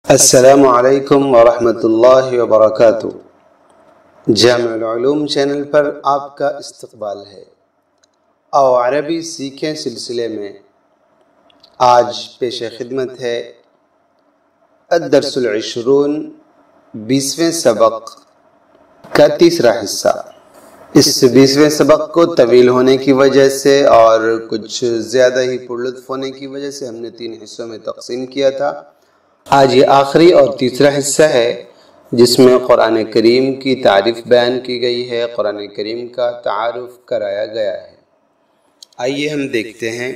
السلام علیکم ورحمۃ اللہ وبرکاتہ۔ جامع العلوم چینل پر آپ کا استقبال ہے۔ آؤ عربی سیکھیں سلسلے میں آج پیش خدمت ہے الدرس العشرون 20ویں سبق کا تیسرا حصہ۔ اس 20ویں سبق کو طویل ہونے کی وجہ سے اور کچھ زیادہ ہی پرلطف ہونے کی وجہ سے ہم نے 3 حصوں میں تقسیم کیا تھا۔ آج یہ آخری اور تیسرا حصہ ہے جس میں قرآن کریم کی تعریف بیان کی گئی ہے، قرآن کریم کا تعارف کرایا گیا ہے۔ آئیے ہم دیکھتے ہیں۔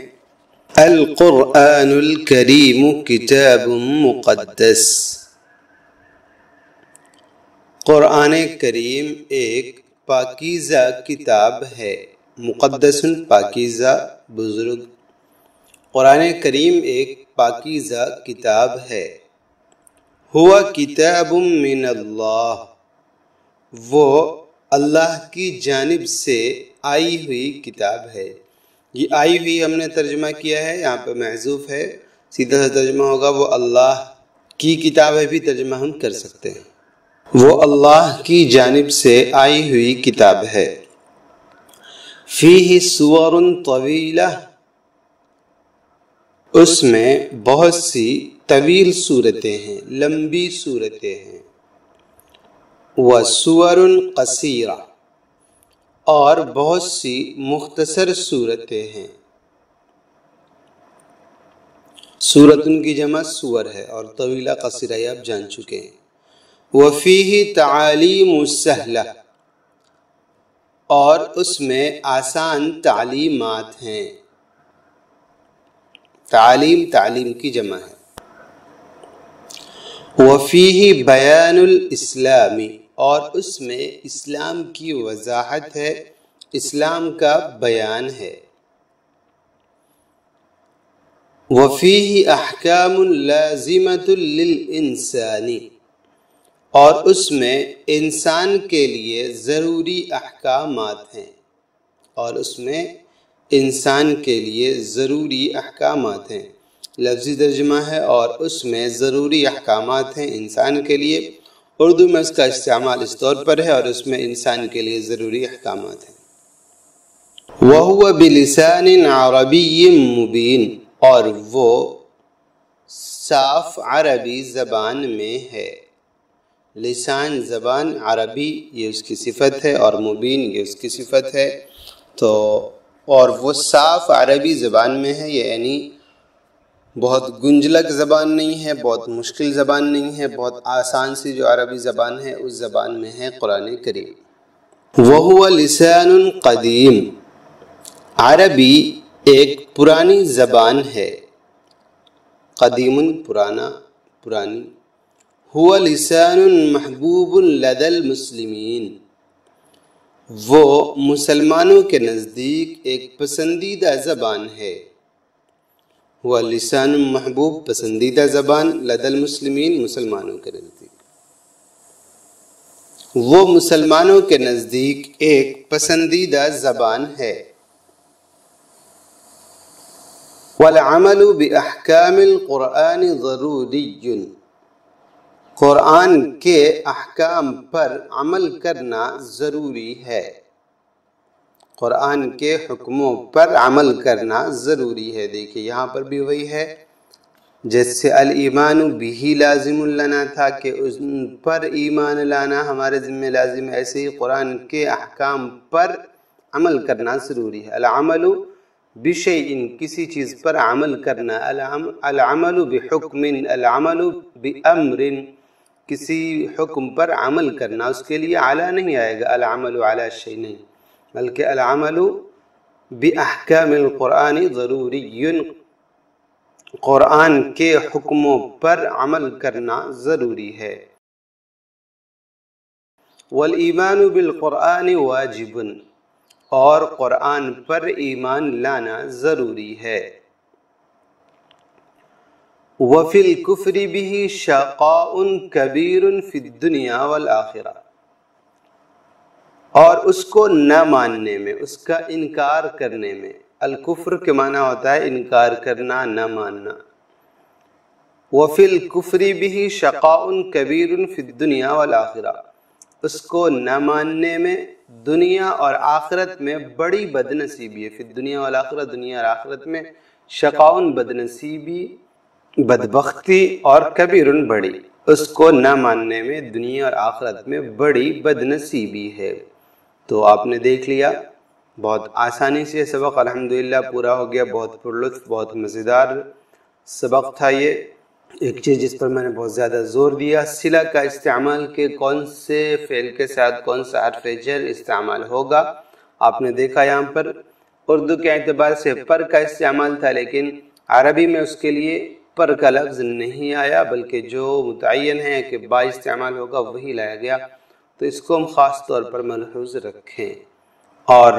القرآن الکریم کتاب مقدس۔ قرآن کریم ایک پاکیزہ کتاب ہے، مقدس پاکیزہ بزرگ۔ قرآن کریم ایک پاکیزہ کتاب ہے۔ ہوا کتاب من اللہ، وہ اللہ کی جانب سے آئی ہوئی کتاب ہے۔ یہ آئی ہوئی ہم نے ترجمہ کیا ہے، یہاں پہ محذوف ہے، سیدھا سا ترجمہ ہوگا وہ اللہ کی کتاب ہے، بھی ترجمہ ہم کر سکتے ہیں۔ وہ اللہ کی جانب سے آئی ہوئی کتاب ہے۔ فیہ سور طویلہ، اس میں بہت سی طویل صورتیں ہیں، لمبی صورتیں ہیں۔ وَسُوَرٌ قَصِيرَةٌ، اور بہت سی مختصر صورتیں ہیں۔ سورتن کی جمع سور ہے اور طویلہ قصیرہ یہ آپ جان چکے ہیں۔ وَفِيهِ تَعَالِيمُ سَهْلَةٌ، اور اس میں آسان تعلیمات ہیں۔ تعلیم کی جمع ہے۔ وَفِيهِ بَيَانُ الْإِسْلَامِ، اور اس میں اسلام کی وضاحت ہے، اسلام کا بیان ہے۔ وَفِيهِ أَحْكَامٌ لَازِمَةٌ لِلْإِنسَانِ، اور اس میں انسان کے لیے ضروری احکامات ہیں، اور اس میں انسان کے لیے ضروری احکامات ہیں۔ لفظی ترجمہ ہے اور اس میں ضروری احکامات ہیں انسان کے لیے۔ اردو میں اس کا استعمال اس طور پر ہے اور اس میں انسان کے لیے ضروری احکامات ہیں۔ وَهُوَ بِلِسَانٍ عَرَبِيٍّ مُبِينٍ، اور وہ صاف عربی زبان میں ہے۔ لسان زبان عربی یہ اس کی صفت ہے اور مبین یہ اس کی صفت ہے، تو اور وہ صاف عربی زبان میں ہے، یعنی بہت گنجلک زبان نہیں ہے، بہت مشکل زبان نہیں ہے، بہت آسان سی جو عربی زبان ہے اس زبان میں ہے قرآن کریم۔ وَهُوَ لِسَانٌ قَدِيمٌ، عربی ایک پرانی زبان ہے۔ قدیم پرانا، پرانی۔ هُوَ لِسَانٌ مَحْبُوبٌ لَدَى الْمُسْلِمِينَ، وہ مسلمانوں کے نزدیک ایک پسندیدہ زبان ہے۔ وہ لسان محبوب پسندیدہ زبان، لدى المسلمین مسلمانوں کے نزدیک، وہ مسلمانوں کے نزدیک ایک پسندیدہ زبان ہے۔ والعمل بأحکام القرآن ضروری، قرآن کے احکام پر عمل کرنا ضروری ہے۔ قرآن کے حکموں پر عمل کرنا ضروری ہے۔ دیکھیے یہاں پر بھی وہی ہے جیسے الایمان بہ لازم لنا تھا کہ ان پر ایمان لانا ہمارے ذمہ لازم ہے، ایسے ہی قرآن کے احکام پر عمل کرنا ضروری ہے۔ العمل بشیء، کسی چیز پر عمل کرنا، العمل بحکم، العمل بامر، کسی حکم پر عمل کرنا، اس کے لیے علی نہیں آئے گا، العمل علی شیء نہیں، بلکہ العمل باحکام القرآن ضروری، قرآن کے حکموں پر عمل کرنا ضروری ہے۔ والایمان بالقرآن واجب، اور قرآن پر ایمان لانا ضروری ہے۔ وفی الکفر بہ شقاء کبیر فی الدنیا والآخرہ، اور اس کو نہ ماننے میں، اس کا انکار کرنے میں، الکفر کے معنی ہوتا ہے انکار کرنا، نہ ماننا، وَفِي الْكُفْرِ بِهِ شَقَاءٌ كَبِيرٌ فِي الدُّنْيَا وَالْآخِرَةِ، اس کو نہ ماننے میں دنیا اور آخرت میں بڑی بدنصیبی ہے. فی الدنیا والآخرہ، دنیا اور آخرت میں، شقاؤن بدنصیبی، بدبختی، اور کبیرن بڑی، اس کو نہ ماننے میں دنیا اور آخرت میں بڑی بدنصیبی ہے. تو آپ نے دیکھ لیا، بہت آسانی سے سبق الحمدللہ پورا ہو گیا. بہت پرلطف، بہت مزیدار سبق تھا یہ. ایک چیز جس پر میں نے بہت زیادہ زور دیا، صلہ کا استعمال کہ کون سے فعل کے ساتھ کون سا حرف جر استعمال ہوگا. آپ نے دیکھا یہاں پر اردو کے اعتبار سے پر کا استعمال تھا، لیکن عربی میں اس کے لیے پر کا لفظ نہیں آیا، بلکہ جو متعین ہے کہ با استعمال ہوگا وہی لایا گیا. تو اس کو ہم خاص طور پر ملحوظ رکھیں. اور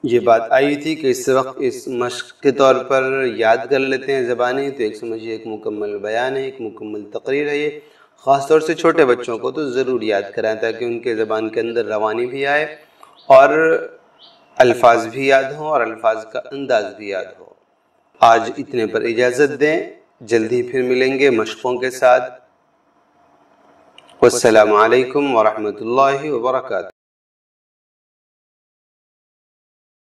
یہ بات آئی تھی کہ اس وقت اس مشق کے طور پر یاد کر لیتے ہیں زبانیں، تو ایک سمجھیے ایک مکمل بیان ہے، ایک مکمل تقریر ہے. یہ خاص طور سے چھوٹے بچوں کو تو ضرور یاد کرائیں تاکہ ان کے زبان کے اندر روانی بھی آئے اور الفاظ بھی یاد ہوں اور الفاظ کا انداز بھی یاد ہو. آج اتنے پر اجازت دیں، جلدی پھر ملیں گے مشقوں کے ساتھ. والسلام علیکم ورحمۃ اللہ وبرکاتہ.